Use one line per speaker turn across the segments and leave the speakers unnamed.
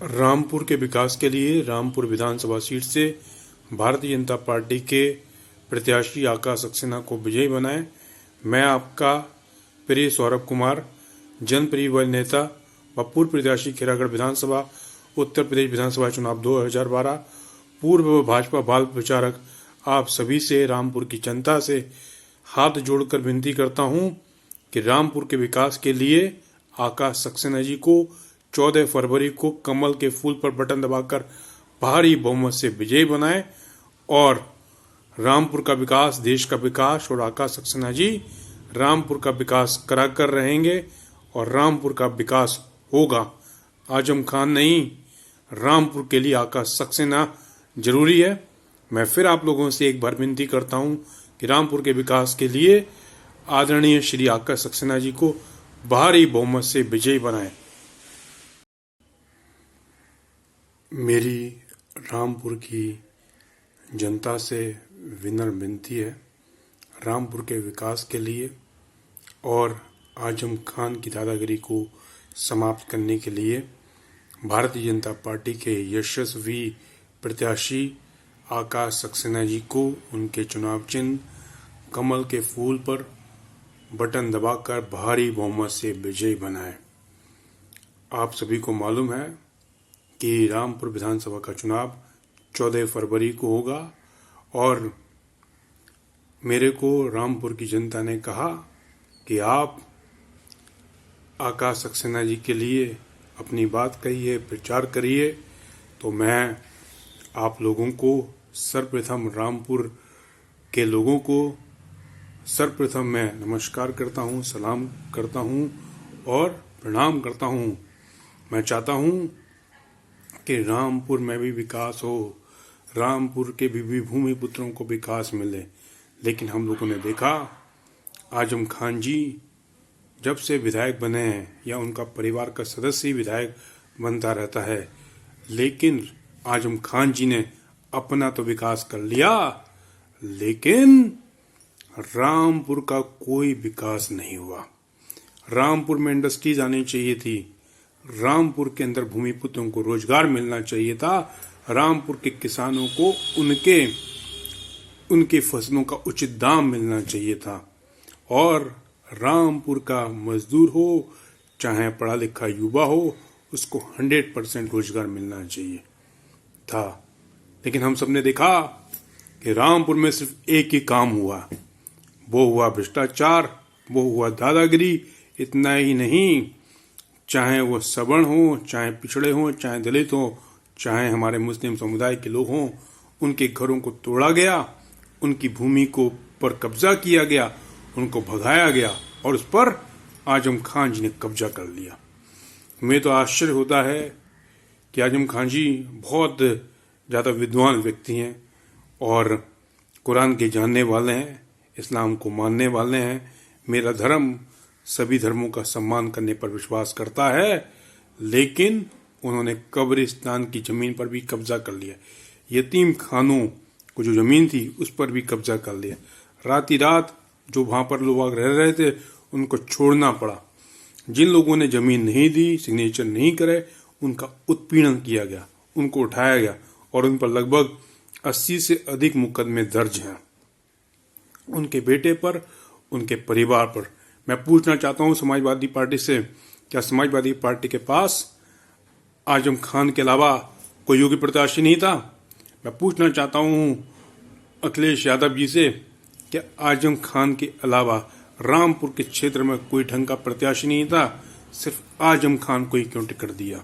रामपुर के विकास के लिए रामपुर विधानसभा सीट से भारतीय जनता पार्टी के प्रत्याशी आकाश सक्सेना को विजयी बनाएं। मैं आपका प्रिय सौरभ कुमार, जनप्रिय वरिष्ठ नेता व पूर्व प्रत्याशी खैरागढ़ विधानसभा उत्तर प्रदेश विधानसभा चुनाव 2012, पूर्व भाजपा बाल प्रचारक, आप सभी से, रामपुर की जनता से हाथ जोड़कर विनती करता हूं कि रामपुर के विकास के लिए आकाश सक्सेना जी को 14 फरवरी को कमल के फूल पर बटन दबाकर भारी बहुमत से विजयी बनाएं और रामपुर का विकास, देश का विकास और आकाश सक्सेना जी रामपुर का विकास करा कर रहेंगे और रामपुर का विकास होगा। आजम खान नहीं, रामपुर के लिए आकाश सक्सेना जरूरी है। मैं फिर आप लोगों से एक बार विनती करता हूं कि रामपुर के विकास के लिए आदरणीय श्री आकाश सक्सेना जी को भारी बहुमत से विजयी बनाएं। मेरी रामपुर की जनता से विनम्र विनती है, रामपुर के विकास के लिए और आजम खान की दादागिरी को समाप्त करने के लिए भारतीय जनता पार्टी के यशस्वी प्रत्याशी आकाश सक्सेना जी को उनके चुनाव चिन्ह कमल के फूल पर बटन दबाकर भारी बहुमत से विजयी बनाएं। आप सभी को मालूम है कि रामपुर विधानसभा का चुनाव 14 फरवरी को होगा और मेरे को रामपुर की जनता ने कहा कि आप आकाश सक्सेना जी के लिए अपनी बात कहिए, प्रचार करिए। तो मैं आप लोगों को सर्वप्रथम, रामपुर के लोगों को सर्वप्रथम मैं नमस्कार करता हूं, सलाम करता हूं और प्रणाम करता हूं। मैं चाहता हूं कि रामपुर में भी विकास हो, रामपुर के भी भूमि पुत्रों को विकास मिले। लेकिन हम लोगों ने देखा, आजम खान जी जब से विधायक बने हैं या उनका परिवार का सदस्य ही विधायक बनता रहता है, लेकिन आजम खान जी ने अपना तो विकास कर लिया, लेकिन रामपुर का कोई विकास नहीं हुआ। रामपुर में इंडस्ट्रीज आनी चाहिए थी, रामपुर के अंदर भूमि पुत्रों को रोजगार मिलना चाहिए था, रामपुर के किसानों को उनके फसलों का उचित दाम मिलना चाहिए था और रामपुर का मजदूर हो चाहे पढ़ा लिखा युवा हो, उसको 100% रोजगार मिलना चाहिए था। लेकिन हम सबने देखा कि रामपुर में सिर्फ एक ही काम हुआ, वो हुआ भ्रष्टाचार, वो हुआ दादागिरी। इतना ही नहीं, चाहे वो सवर्ण हो, चाहे पिछड़े हो, चाहे दलित हो, चाहे हमारे मुस्लिम समुदाय के लोग हों, उनके घरों को तोड़ा गया, उनकी भूमि को पर कब्जा किया गया, उनको भगाया गया और उस पर आजम खान जी ने कब्जा कर लिया। हमें तो आश्चर्य होता है कि आजम खान जी बहुत ज़्यादा विद्वान व्यक्ति हैं और कुरान के जानने वाले हैं, इस्लाम को मानने वाले हैं। मेरा धर्म सभी धर्मों का सम्मान करने पर विश्वास करता है, लेकिन उन्होंने कब्रिस्तान की जमीन पर भी कब्जा कर लिया। यतीम खानों को जो जमीन थी उस पर भी कब्जा कर लिया। रात ही रात जो वहां पर लोग रह रहे थे उनको छोड़ना पड़ा। जिन लोगों ने जमीन नहीं दी, सिग्नेचर नहीं करे, उनका उत्पीड़न किया गया, उनको उठाया गया और उन पर लगभग 80 से अधिक मुकदमे दर्ज हैं, उनके बेटे पर, उनके परिवार पर। मैं पूछना चाहता हूं समाजवादी पार्टी से, क्या समाजवादी पार्टी के पास आजम खान के अलावा कोई योग्य प्रत्याशी नहीं था? मैं पूछना चाहता हूं अखिलेश यादव जी से, क्या आजम खान के अलावा रामपुर के क्षेत्र में कोई ढंग का प्रत्याशी नहीं था? सिर्फ आजम खान को ही क्यों टिकट दिया?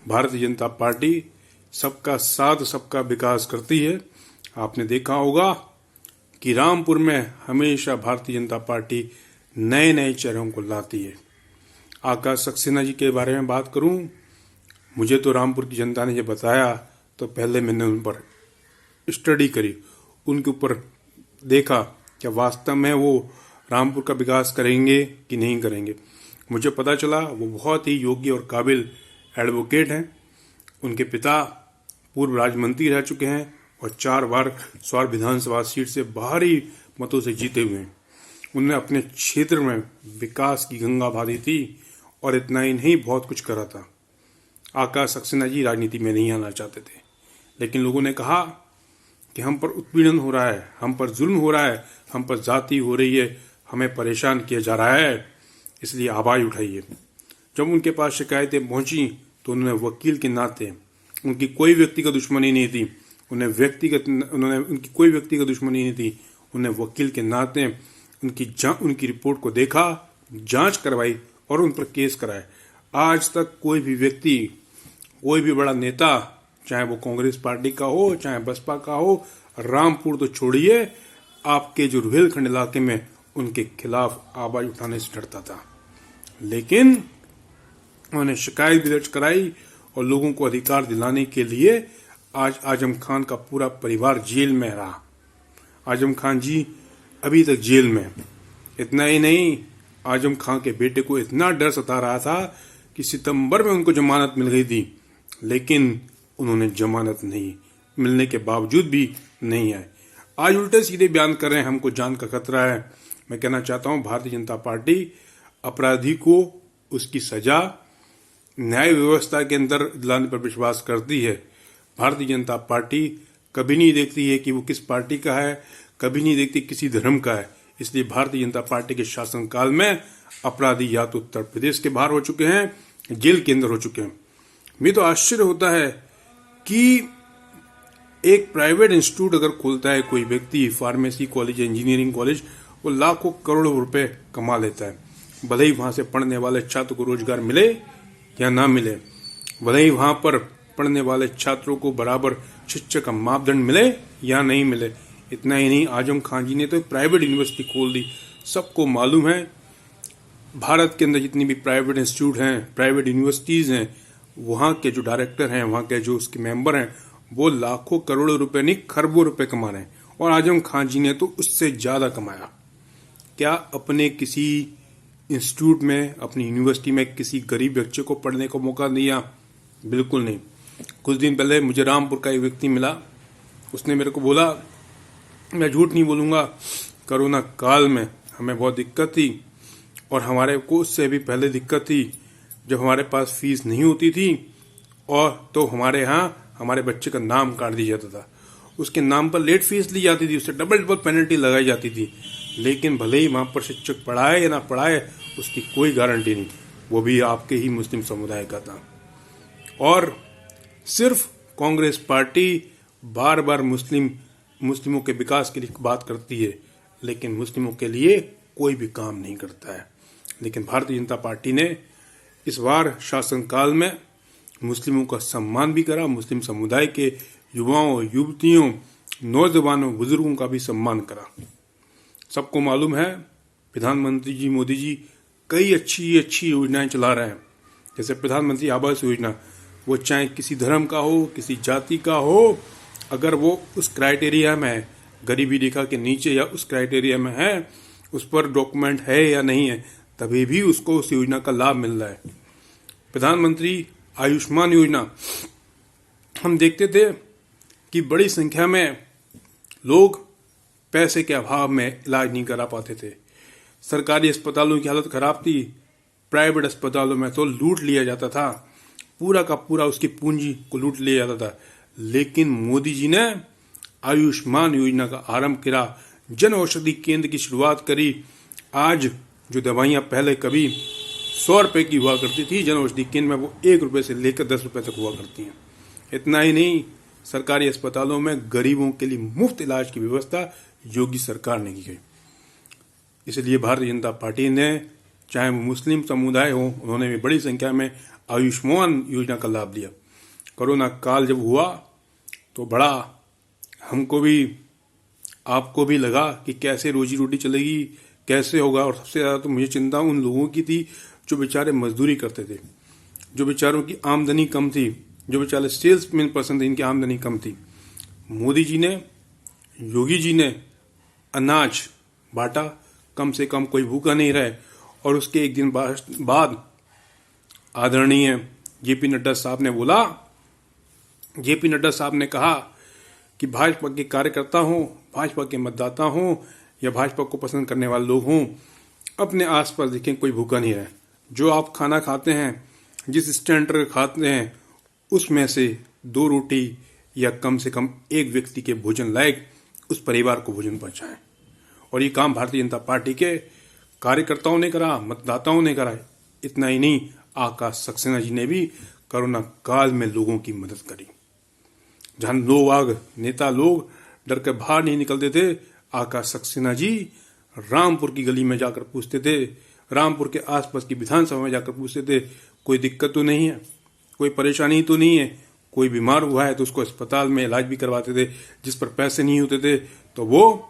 भारतीय जनता पार्टी सबका साथ, सबका विकास करती है। आपने देखा होगा कि रामपुर में हमेशा भारतीय जनता पार्टी नए नए चेहरों को लाती है। आकाश सक्सेना जी के बारे में बात करूं, मुझे तो रामपुर की जनता ने जब बताया तो पहले मैंने उन पर स्टडी करी, उनके ऊपर देखा क्या वास्तव में वो रामपुर का विकास करेंगे कि नहीं करेंगे। मुझे पता चला वो बहुत ही योग्य और काबिल एडवोकेट हैं। उनके पिता पूर्व राज्य मंत्री रह चुके हैं और 4 बार स्वार विधानसभा सीट से भारी मतों से जीते हुए हैं। उन्होंने अपने क्षेत्र में विकास की गंगा बहा दी थी और इतना ही नहीं, बहुत कुछ करा था। आकाश सक्सेना जी राजनीति में नहीं आना चाहते थे, लेकिन लोगों ने कहा कि हम पर उत्पीड़न हो रहा है, हम पर जुल्म हो रहा है, हम पर जाति हो रही है, हमें परेशान किया जा रहा है, इसलिए आवाज़ उठाइए। जब उनके पास शिकायतें पहुंची तो उन्होंने वकील के नाते, उनकी कोई व्यक्तिगत दुश्मनी नहीं थी, उनकी कोई व्यक्तिगत दुश्मनी नहीं थी, उन्हें वकील के नाते उनकी रिपोर्ट को देखा, जांच करवाई और उन पर केस कराए। आज तक कोई भी व्यक्ति, कोई भी बड़ा नेता, चाहे वो कांग्रेस पार्टी का हो, चाहे बसपा का हो, रामपुर तो छोड़िए, आपके जो रुहेलखंड इलाके में उनके खिलाफ आवाज उठाने से डरता था। लेकिन उन्होंने शिकायत भी दर्ज कराई और लोगों को अधिकार दिलाने के लिए आज आजम खान का पूरा परिवार जेल में रहा। आजम खान जी अभी तक जेल में। इतना ही नहीं, आजम खान के बेटे को इतना डर सता रहा था कि सितंबर में उनको जमानत मिल गई थी, लेकिन उन्होंने जमानत नहीं मिलने के बावजूद भी नहीं आए। आज उल्टे सीधे बयान कर रहे हैं, हमको जान का खतरा है। मैं कहना चाहता हूं, भारतीय जनता पार्टी अपराधी को उसकी सजा न्याय व्यवस्था के अंदर दिलाने पर विश्वास करती है। भारतीय जनता पार्टी कभी नहीं देखती है कि वो किस पार्टी का है, कभी नहीं देखती किसी धर्म का है। इसलिए भारतीय जनता पार्टी के शासनकाल में अपराधी या तो उत्तर प्रदेश के बाहर हो चुके हैं, जेल के अंदर हो चुके हैं। मुझे तो आश्चर्य होता है कि एक प्राइवेट इंस्टीट्यूट अगर खोलता है कोई व्यक्ति, फार्मेसी कॉलेज, इंजीनियरिंग कॉलेज, वो लाखों करोड़ों रुपए कमा लेता है। भले ही वहां से पढ़ने वाले छात्र को रोजगार मिले या ना मिले, भले ही वहां पर पढ़ने वाले छात्रों को बराबर शिक्षा का मापदंड मिले या नहीं मिले। इतना ही नहीं, आजम खान जी ने तो प्राइवेट यूनिवर्सिटी खोल दी। सबको मालूम है भारत के अंदर जितनी भी प्राइवेट इंस्टीट्यूट हैं, प्राइवेट यूनिवर्सिटीज हैं, वहाँ के जो डायरेक्टर हैं, वहाँ के जो उसके मेंबर हैं, वो लाखों करोड़ों रुपए नहीं खरबों रुपए कमा रहे हैं। और आजम खान जी ने तो उससे ज्यादा कमाया। क्या अपने किसी इंस्टीट्यूट में, अपनी यूनिवर्सिटी में किसी गरीब बच्चे को पढ़ने का मौका दिया? बिल्कुल नहीं। कुछ दिन पहले मुझे रामपुर का एक व्यक्ति मिला, उसने मेरे को बोला, मैं झूठ नहीं बोलूंगा, कोरोना काल में हमें बहुत दिक्कत थी और हमारे को उससे भी पहले दिक्कत थी जब हमारे पास फीस नहीं होती थी और तो हमारे यहाँ हमारे बच्चे का नाम काट दिया जाता था। उसके नाम पर लेट फीस ली जाती थी, उससे डबल पेनल्टी लगाई जाती थी। लेकिन भले ही वहाँ पर शिक्षक पढ़ाए या ना पढ़ाए, उसकी कोई गारंटी नहीं, वो भी आपके ही मुस्लिम समुदाय का था। और सिर्फ कांग्रेस पार्टी बार बार मुस्लिमों के विकास के लिए बात करती है, लेकिन मुस्लिमों के लिए कोई भी काम नहीं करता है। लेकिन भारतीय जनता पार्टी ने इस बार शासनकाल में मुस्लिमों का सम्मान भी करा, मुस्लिम समुदाय के युवाओं, युवतियों, नौजवानों, बुजुर्गों का भी सम्मान करा। सबको मालूम है प्रधानमंत्री जी मोदी जी कई अच्छी योजनाएं चला रहे हैं, जैसे प्रधानमंत्री आवास योजना। वो चाहे किसी धर्म का हो, किसी जाति का हो, अगर वो उस क्राइटेरिया में है, गरीबी रेखा के नीचे या उस क्राइटेरिया में है, उस पर डॉक्यूमेंट है या नहीं है, तभी भी उसको उस योजना का लाभ मिल रहा है। प्रधानमंत्री आयुष्मान योजना, हम देखते थे कि बड़ी संख्या में लोग पैसे के अभाव में इलाज नहीं करा पाते थे। सरकारी अस्पतालों की हालत खराब थी, प्राइवेट अस्पतालों में तो लूट लिया जाता था, पूरा का पूरा उसकी पूंजी को लूट लिया जाता था। लेकिन मोदी जी ने आयुष्मान योजना का आरंभ किया, जन औषधि केंद्र की शुरुआत करी। आज जो दवाइयां पहले कभी 100 रुपए की हुआ करती थी, जन औषधि केंद्र में वो 1 रुपए से लेकर 10 रुपए तक हुआ करती हैं। इतना ही नहीं, सरकारी अस्पतालों में गरीबों के लिए मुफ्त इलाज की व्यवस्था योगी सरकार ने की गई। इसलिए भारतीय जनता पार्टी ने, चाहे वो मुस्लिम समुदाय हो, उन्होंने भी बड़ी संख्या में आयुष्मान योजना का लाभ लिया। कोरोना काल जब हुआ तो बड़ा हमको भी, आपको भी लगा कि कैसे रोजी रोटी चलेगी, कैसे होगा। और सबसे ज़्यादा तो मुझे चिंता उन लोगों की थी जो बेचारे मजदूरी करते थे, जो बेचारों की आमदनी कम थी, जो बेचारे सेल्समैन पर्सन थे, इनकी आमदनी कम थी। मोदी जी ने, योगी जी ने अनाज बांटा, कम से कम कोई भूखा नहीं रहे। और उसके एक दिन बाद आदरणीय जेपी नड्डा साहब ने बोला, जेपी नड्डा साहब ने कहा कि भाजपा के कार्यकर्ता हों, भाजपा के मतदाता हों या भाजपा को पसंद करने वाले लोग हों, अपने आसपास देखें कोई भूखा नहीं रहे। जो आप खाना खाते हैं, जिस स्टैंडर्ड का खाते हैं, उसमें से 2 रोटी या कम से कम एक व्यक्ति के भोजन लायक उस परिवार को भोजन पहुंचाएं। और ये काम भारतीय जनता पार्टी के कार्यकर्ताओं ने करा, मतदाताओं ने करा। इतना ही नहीं, आकाश सक्सेना जी ने भी कोरोना काल में लोगों की मदद करी। जहां लोग नेता लोग डर के बाहर नहीं निकलते थे, आकाश सक्सेना जी रामपुर की गली में जाकर पूछते थे, रामपुर के आसपास की विधानसभा में जाकर पूछते थे, कोई दिक्कत तो नहीं है, कोई परेशानी तो नहीं है, कोई बीमार हुआ है तो उसको अस्पताल में इलाज भी करवाते थे। जिस पर पैसे नहीं होते थे तो वो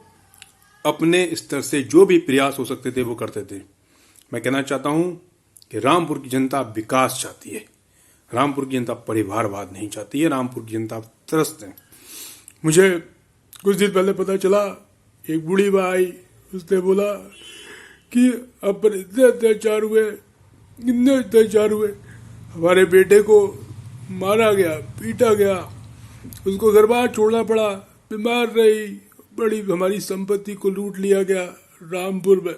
अपने स्तर से जो भी प्रयास हो सकते थे वो करते थे। मैं कहना चाहता हूं कि रामपुर की जनता विकास चाहती है, रामपुर की जनता परिवारवाद नहीं चाहती है, रामपुर की जनता त्रस्त है। मुझे कुछ दिन पहले पता चला, एक बूढ़ी बाई, उसने बोला कि अब पर इतने अत्याचार हुए, हमारे बेटे को मारा गया, पीटा गया, उसको घर बार छोड़ना पड़ा, बीमार रही, बड़ी हमारी संपत्ति को लूट लिया गया रामपुर में।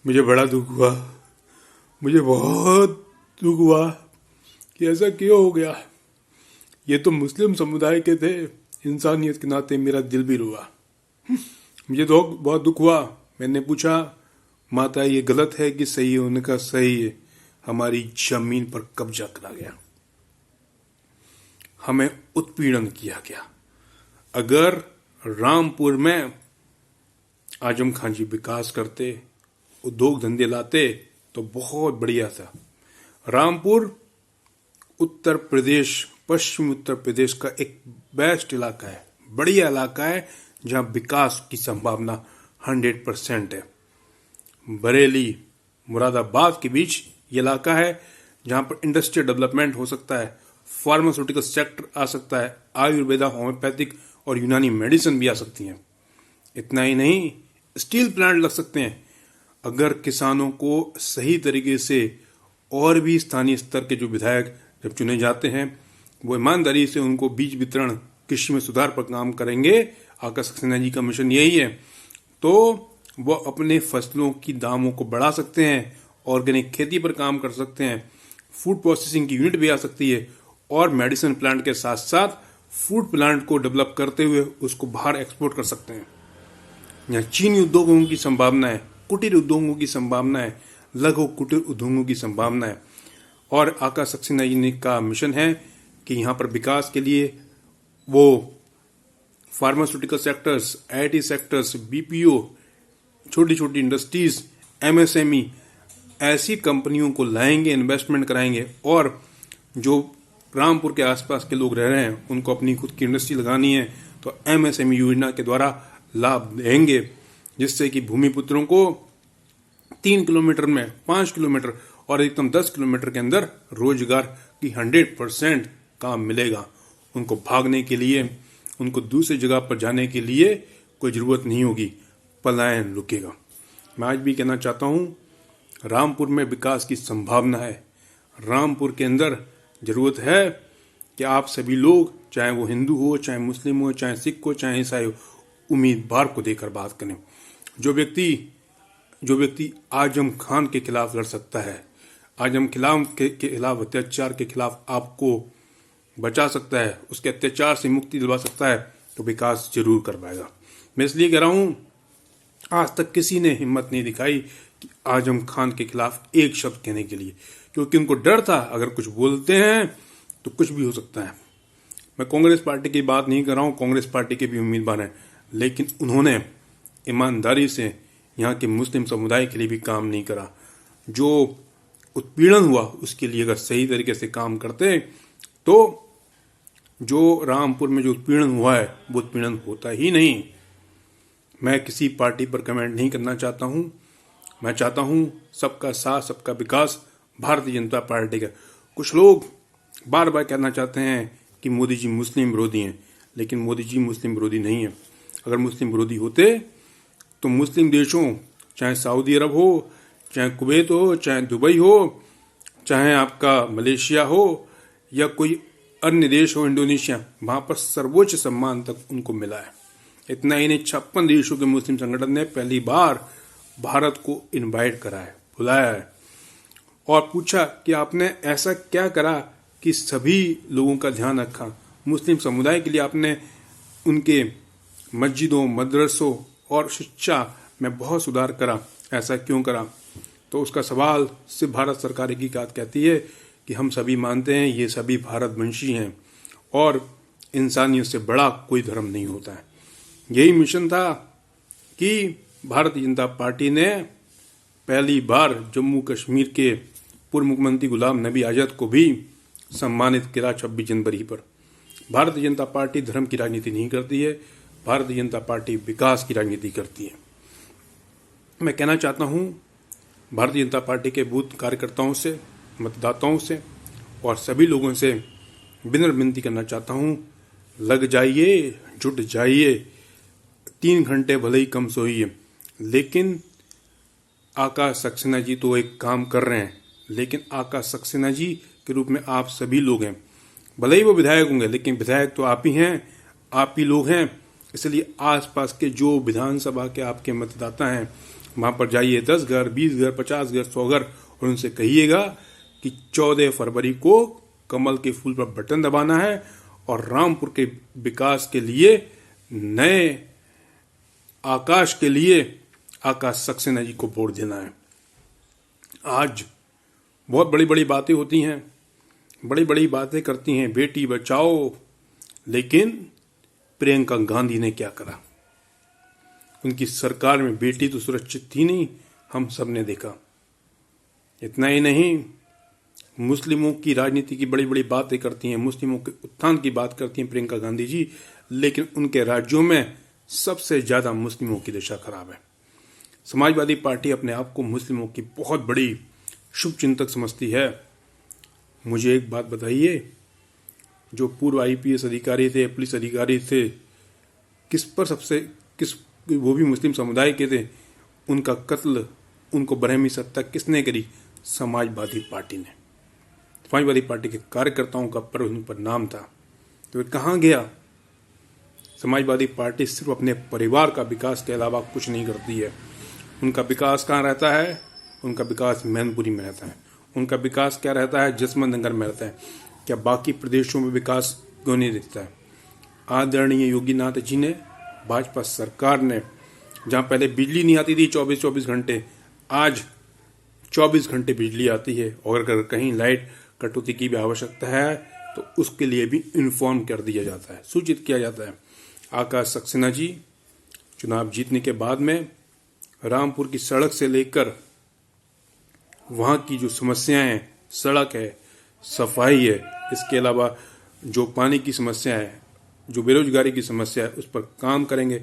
मुझे बड़ा दुख हुआ, मुझे बहुत दुख हुआ कि ऐसा क्यों हो गया। ये तो मुस्लिम समुदाय के थे, इंसानियत के नाते मेरा दिल भी रुआ। मुझे तो बहुत दुख हुआ। मैंने पूछा, माता ये गलत है कि सही है? उन्होंने कहा सही है, हमारी जमीन पर कब्जा करा गया, हमें उत्पीड़न किया गया। अगर रामपुर में आजम खान जी विकास करते, उद्योग धंधे लाते तो बहुत बढ़िया था। रामपुर उत्तर प्रदेश, पश्चिमी उत्तर प्रदेश का एक बेस्ट इलाका है, बढ़िया इलाका है, जहां विकास की संभावना 100% है। बरेली मुरादाबाद के बीच ये इलाका है जहां पर इंडस्ट्रियल डेवलपमेंट हो सकता है, फार्मास्यूटिकल सेक्टर आ सकता है, आयुर्वेदा, होम्योपैथिक और यूनानी मेडिसिन भी आ सकती हैं। इतना ही नहीं, स्टील प्लांट लग सकते हैं। अगर किसानों को सही तरीके से, और भी स्थानीय स्तर के जो विधायक जब चुने जाते हैं वो ईमानदारी से उनको बीज वितरण, कृषि में सुधार पर काम करेंगे, आकाश सक्सेना जी का मिशन यही है, तो वो अपने फसलों की दामों को बढ़ा सकते हैं, ऑर्गेनिक खेती पर काम कर सकते हैं, फूड प्रोसेसिंग की यूनिट भी आ सकती है, और मेडिसिन प्लांट के साथ साथ फूड प्लांट को डेवलप करते हुए उसको बाहर एक्सपोर्ट कर सकते हैं। यहाँ चीनी उद्योगों की संभावना है, कुटीर उद्योगों की संभावना है, लघु कुटीर उद्योगों की संभावना है। और आकाश सक्सेना जी का मिशन है कि यहाँ पर विकास के लिए वो pharmaceutical sectors, IT sectors, BPO, छोटी छोटी इंडस्ट्रीज, एमएसएमई, ऐसी कंपनियों को लाएंगे, इन्वेस्टमेंट कराएंगे। और जो रामपुर के आसपास के लोग रह रहे हैं उनको अपनी खुद की इंडस्ट्री लगानी है तो एमएसएमई योजना के द्वारा लाभ देंगे, जिससे कि भूमिपुत्रों को 3 किलोमीटर में, 5 किलोमीटर और एकदम 10 किलोमीटर के अंदर रोजगार की 100% काम मिलेगा। उनको भागने के लिए, उनको दूसरी जगह पर जाने के लिए कोई जरूरत नहीं होगी, पलायन रुकेगा। मैं आज भी कहना चाहता हूं, रामपुर में विकास की संभावना है। रामपुर के अंदर जरूरत है कि आप सभी लोग, चाहे वो हिंदू हो, चाहे मुस्लिम हो, चाहे सिख हो, चाहे ईसाई हो, उम्मीदवार को देकर बात करें। जो व्यक्ति आजम खान के खिलाफ लड़ सकता है, आजम के खिलाफ, अत्याचार के खिलाफ आपको बचा सकता है, उसके अत्याचार से मुक्ति दिलवा सकता है, तो विकास जरूर कर पाएगा। मैं इसलिए कह रहा हूं, आज तक किसी ने हिम्मत नहीं दिखाई कि आजम खान के खिलाफ एक शब्द कहने के लिए, क्योंकि उनको डर था अगर कुछ बोलते हैं तो कुछ भी हो सकता है। मैं कांग्रेस पार्टी की बात नहीं कर रहा हूं, कांग्रेस पार्टी के भी उम्मीदवार हैं, लेकिन उन्होंने ईमानदारी से यहाँ के मुस्लिम समुदाय के लिए भी काम नहीं करा। जो उत्पीड़न हुआ उसके लिए अगर सही तरीके से काम करते तो जो रामपुर में जो उत्पीड़न हुआ है वो उत्पीड़न होता ही नहीं। मैं किसी पार्टी पर कमेंट नहीं करना चाहता हूं, मैं चाहता हूं सबका साथ, सबका विकास, भारतीय जनता पार्टी का। कुछ लोग बार बार कहना चाहते हैं कि मोदी जी मुस्लिम विरोधी हैं, लेकिन मोदी जी मुस्लिम विरोधी नहीं है। अगर मुस्लिम विरोधी होते तो मुस्लिम देशों, चाहे सऊदी अरब हो, चाहे कुवैत हो, चाहे दुबई हो, चाहे आपका मलेशिया हो, या कोई अन्य देश हो, इंडोनेशिया, वहां पर सर्वोच्च सम्मान तक उनको मिला है। इतना ही नहीं, 56 देशों के मुस्लिम संगठन ने पहली बार भारत को इनवाइट करा है, बुलाया है। और पूछा कि आपने ऐसा क्या करा कि सभी लोगों का ध्यान रखा, मुस्लिम समुदाय के लिए आपने उनके मस्जिदों, मदरसों और शिक्षा में बहुत सुधार करा, ऐसा क्यों करा? तो उसका सवाल सिर्फ भारत सरकार की बात कहती है कि हम सभी मानते हैं ये सभी भारतवंशी हैं और इंसानियत से बड़ा कोई धर्म नहीं होता है। यही मिशन था कि भारतीय जनता पार्टी ने पहली बार जम्मू कश्मीर के पूर्व मुख्यमंत्री गुलाम नबी आज़ाद को भी सम्मानित किया 26 जनवरी पर। भारतीय जनता पार्टी धर्म की राजनीति नहीं करती है, भारतीय जनता पार्टी विकास की राजनीति करती है। मैं कहना चाहता हूं भारतीय जनता पार्टी के बूथ कार्यकर्ताओं से, मतदाताओं से और सभी लोगों से विनम्र विनती करना चाहता हूं, लग जाइए, जुट जाइए, 3 घंटे भले ही कम सोइए, लेकिन आकाश सक्सेना जी तो एक काम कर रहे हैं, लेकिन आकाश सक्सेना जी के रूप में आप सभी लोग हैं। भले ही वो विधायक होंगे, लेकिन विधायक तो आप ही हैं, आप ही लोग हैं। इसलिए आसपास के जो विधानसभा के आपके मतदाता हैं, वहां पर जाइए, 10 घर, 20 घर, 50 घर, 100 घर, और उनसे कहिएगा कि 14 फरवरी को कमल के फूल पर बटन दबाना है और रामपुर के विकास के लिए, नए आकाश के लिए आकाश सक्सेना जी को वोट देना है। आज बहुत बड़ी बड़ी बातें होती हैं, बड़ी बड़ी बातें करती हैं, बेटी बचाओ, लेकिन प्रियंका गांधी ने क्या करा? उनकी सरकार में बेटी तो सुरक्षित थी नहीं, हम सब ने देखा। इतना ही नहीं, मुस्लिमों की राजनीति की बड़ी बड़ी बातें करती हैं, मुस्लिमों के उत्थान की बात करती हैं प्रियंका गांधी जी, लेकिन उनके राज्यों में सबसे ज्यादा मुस्लिमों की दशा खराब है। समाजवादी पार्टी अपने आप को मुस्लिमों की बहुत बड़ी शुभचिंतक समझती है। मुझे एक बात बताइए, जो पूर्व IPS अधिकारी थे, पुलिस अधिकारी थे, वो भी मुस्लिम समुदाय के थे, उनका कत्ल, उनको बरहमी सत्ता किसने करी? समाजवादी पार्टी ने। समाजवादी पार्टी के कार्यकर्ताओं का पर उन पर नाम था, तो वे कहाँ गया? समाजवादी पार्टी सिर्फ अपने परिवार का विकास के अलावा कुछ नहीं करती है। उनका विकास कहाँ रहता है? उनका विकास मैनपुरी में रहता है। उनका विकास क्या रहता है? जसवंत नगर में रहता है। क्या बाकी प्रदेशों में विकास क्यों नहीं दिखता है? आदरणीय योगीनाथ जी ने, भाजपा सरकार ने, जहाँ पहले बिजली नहीं आती थी 24-24 घंटे, आज 24 घंटे बिजली आती है, और अगर कहीं लाइट कटौती की भी आवश्यकता है तो उसके लिए भी इन्फॉर्म कर दिया जाता है, सूचित किया जाता है। आकाश सक्सेना जी चुनाव जीतने के बाद में रामपुर की सड़क से लेकर वहाँ की जो समस्याएं हैं, सड़क है, सफाई है, इसके अलावा जो पानी की समस्या है, जो बेरोजगारी की समस्या है, उस पर काम करेंगे।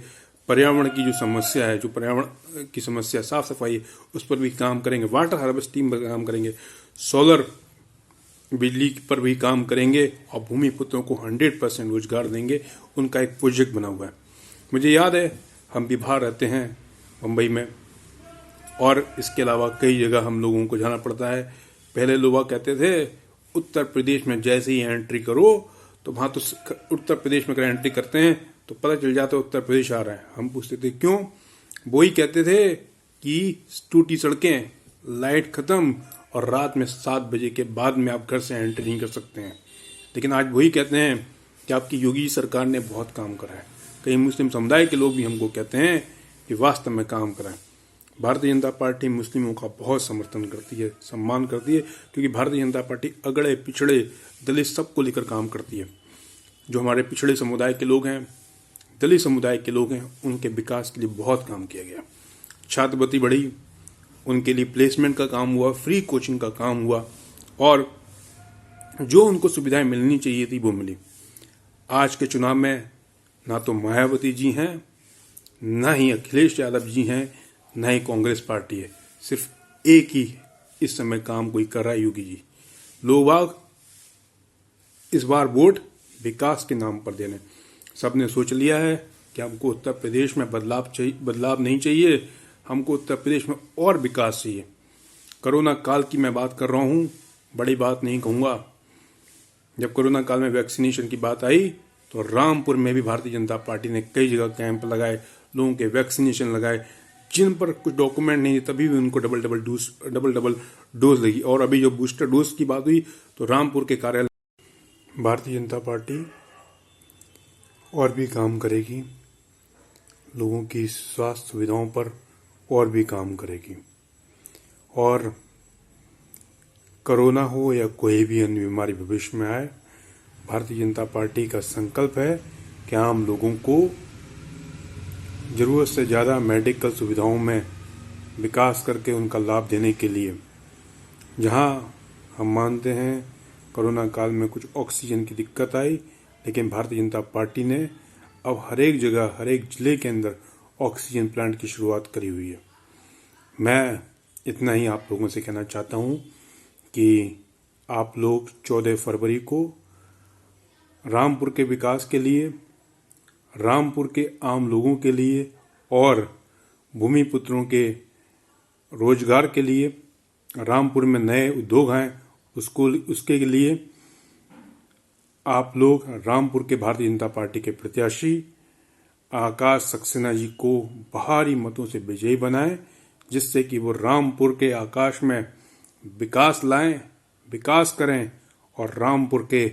पर्यावरण की जो समस्या है, जो पर्यावरण की समस्या, साफ सफाई, उस पर भी काम करेंगे। वाटर हार्वेस्टिंग पर काम करेंगे, सोलर बिजली पर भी काम करेंगे और भूमिपुत्रों को 100% रोजगार देंगे। उनका एक प्रोजेक्ट बना हुआ है। मुझे याद है, हम भी बाहर रहते हैं मुंबई में, और इसके अलावा कई जगह हम लोगों को जाना पड़ता है। पहले लोग कहते थे उत्तर प्रदेश में जैसे ही एंट्री करो तो वहाँ तो उत्तर प्रदेश में अगर एंट्री करते हैं तो पता चल जाता है उत्तर प्रदेश आ रहा है। हम पूछते थे क्यों? वो ही कहते थे कि टूटी सड़कें, लाइट खत्म, और रात में 7 बजे के बाद में आप घर से एंट्री नहीं कर सकते हैं। लेकिन आज वही कहते हैं कि आपकी योगी सरकार ने बहुत काम करा है। कई मुस्लिम समुदाय के लोग भी हमको कहते हैं कि वास्तव में काम करा है। भारतीय जनता पार्टी मुस्लिमों का बहुत समर्थन करती है, सम्मान करती है, क्योंकि भारतीय जनता पार्टी अगड़े पिछड़े दलित सबको लेकर काम करती है। जो हमारे पिछड़े समुदाय के लोग हैं, दलित समुदाय के लोग हैं, उनके विकास के लिए बहुत काम किया गया। छात्रवृत्ति बढ़ी, उनके लिए प्लेसमेंट का काम हुआ, फ्री कोचिंग का काम हुआ, और जो उनको सुविधाएं मिलनी चाहिए थी वो मिली। आज के चुनाव में ना तो मायावती जी हैं, ना ही अखिलेश यादव जी हैं, ना ही कांग्रेस पार्टी है। सिर्फ एक ही इस समय काम कोई कर रहा है, योगी जी। लोग बाग इस बार वोट विकास के नाम पर देने। सबने सोच लिया है कि हमको उत्तर प्रदेश में बदलाव नहीं चाहिए, हमको उत्तर प्रदेश में और विकास चाहिए। कोरोना काल की मैं बात कर रहा हूँ, बड़ी बात नहीं कहूँगा। जब कोरोना काल में वैक्सीनेशन की बात आई तो रामपुर में भी भारतीय जनता पार्टी ने कई जगह कैंप लगाए, लोगों के वैक्सीनेशन लगाए। जिन पर कुछ डॉक्यूमेंट नहीं है तभी भी उनको डबल डबल डोज लगी। और अभी जो बूस्टर डोज की बात हुई तो रामपुर के कार्यालय भारतीय जनता पार्टी और भी काम करेगी, लोगों की स्वास्थ्य सुविधाओं पर और भी काम करेगी। और कोरोना हो या कोई भी अन्य बीमारी भविष्य में आए, भारतीय जनता पार्टी का संकल्प है कि आम लोगों को ज़रूरत से ज़्यादा मेडिकल सुविधाओं में विकास करके उनका लाभ देने के लिए, जहां हम मानते हैं कोरोना काल में कुछ ऑक्सीजन की दिक्कत आई, लेकिन भारतीय जनता पार्टी ने अब हर एक जगह, हर एक जिले के अंदर ऑक्सीजन प्लांट की शुरुआत करी हुई है। मैं इतना ही आप लोगों से कहना चाहता हूं कि आप लोग 14 फरवरी को रामपुर के विकास के लिए, रामपुर के आम लोगों के लिए और भूमिपुत्रों के रोजगार के लिए, रामपुर में नए उद्योग हैं उसके लिए आप लोग रामपुर के भारतीय जनता पार्टी के प्रत्याशी आकाश सक्सेना जी को भारी मतों से विजयी बनाएं, जिससे कि वो रामपुर के आकाश में विकास लाएं, विकास करें और रामपुर के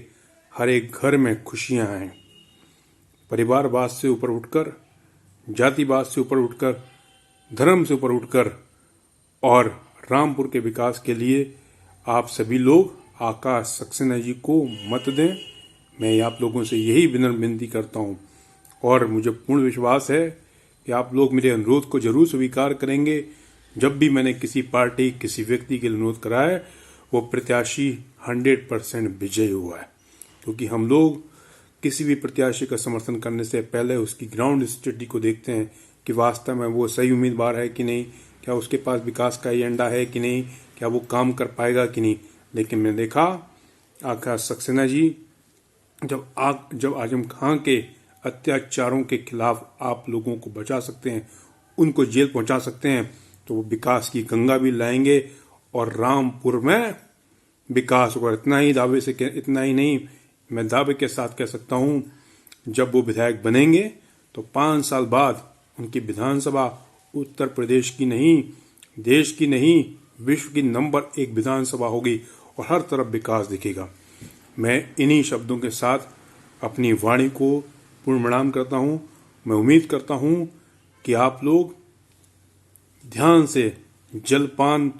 हर एक घर में खुशियां आएं। परिवारवाद से ऊपर उठकर, जातिवाद से ऊपर उठकर, धर्म से ऊपर उठकर और रामपुर के विकास के लिए आप सभी लोग आकाश सक्सेना जी को मत दें। मैं आप लोगों से यही विनम्र विनती करता हूं और मुझे पूर्ण विश्वास है कि आप लोग मेरे अनुरोध को जरूर स्वीकार करेंगे। जब भी मैंने किसी पार्टी, किसी व्यक्ति के लिए अनुरोध करा है, वो प्रत्याशी 100% विजयी हुआ है, क्योंकि हम लोग किसी भी प्रत्याशी का समर्थन करने से पहले उसकी ग्राउंड स्टडी को देखते हैं कि वास्तव में वो सही उम्मीदवार है कि नहीं, क्या उसके पास विकास का एजेंडा है कि नहीं, क्या वो काम कर पाएगा कि नहीं। लेकिन मैंने देखा आकाश सक्सेना जी जब आजम खां के अत्याचारों के खिलाफ आप लोगों को बचा सकते हैं, उनको जेल पहुंचा सकते हैं, तो वो विकास की गंगा भी लाएंगे और रामपुर में विकास होगा। इतना ही नहीं, मैं दावे के साथ कह सकता हूं, जब वो विधायक बनेंगे तो 5 साल बाद उनकी विधानसभा उत्तर प्रदेश की नहीं, देश की नहीं, विश्व की नंबर 1 विधानसभा होगी और हर तरफ विकास दिखेगा। मैं इन्हीं शब्दों के साथ अपनी वाणी को पूर्ण प्रणाम करता हूं। मैं उम्मीद करता हूं कि आप लोग ध्यान से जलपान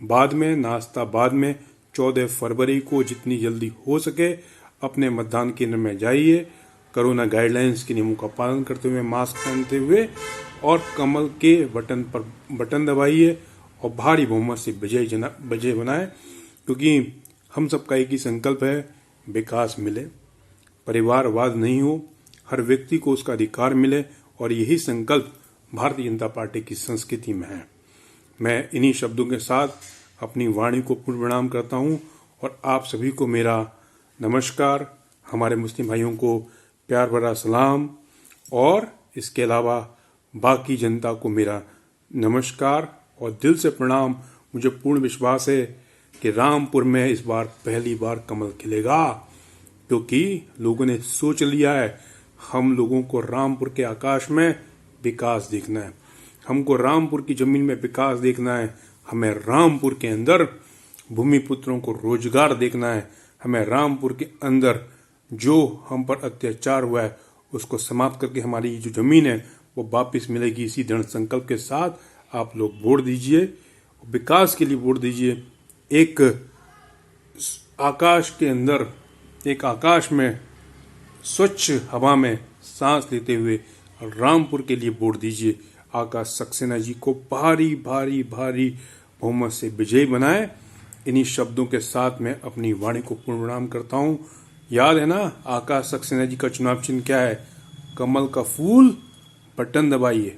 बाद में, नाश्ता बाद में 14 फरवरी को जितनी जल्दी हो सके अपने मतदान केंद्र में जाइए। कोरोना गाइडलाइंस के नियमों का पालन करते हुए, मास्क पहनते हुए और कमल के बटन पर बटन दबाइए और भारी बहुमत से विजय बनाए, क्योंकि हम सबका एक ही संकल्प है, विकास मिले, परिवारवाद नहीं हो, हर व्यक्ति को उसका अधिकार मिले और यही संकल्प भारतीय जनता पार्टी की संस्कृति में है। मैं इन्हीं शब्दों के साथ अपनी वाणी को पूर्ण प्रणाम करता हूं और आप सभी को मेरा नमस्कार, हमारे मुस्लिम भाइयों को प्यार भरा सलाम और इसके अलावा बाकी जनता को मेरा नमस्कार और दिल से प्रणाम। मुझे पूर्ण विश्वास है कि रामपुर में इस बार पहली बार कमल खिलेगा, क्योंकि लोगों ने सोच लिया है हम लोगों को रामपुर के आकाश में विकास देखना है, हमको रामपुर की जमीन में विकास देखना है, हमें रामपुर के अंदर भूमिपुत्रों को रोजगार देखना है, हमें रामपुर के अंदर जो हम पर अत्याचार हुआ है उसको समाप्त करके हमारी जो जमीन है वो वापस मिलेगी। इसी दृढ़ संकल्प के साथ आप लोग वोट दीजिए, विकास के लिए वोट दीजिए। एक आकाश के अंदर, एक आकाश में स्वच्छ हवा में सांस लेते हुए रामपुर के लिए वोट दीजिए। आकाश सक्सेना जी को भारी भारी भारी बहुमत से विजयी बनाए। इन्हीं शब्दों के साथ मैं अपनी वाणी को पूर्ण प्रणाम करता हूं। याद है ना, आकाश सक्सेना जी का चुनाव चिन्ह क्या है? कमल का फूल, बटन दबाइए।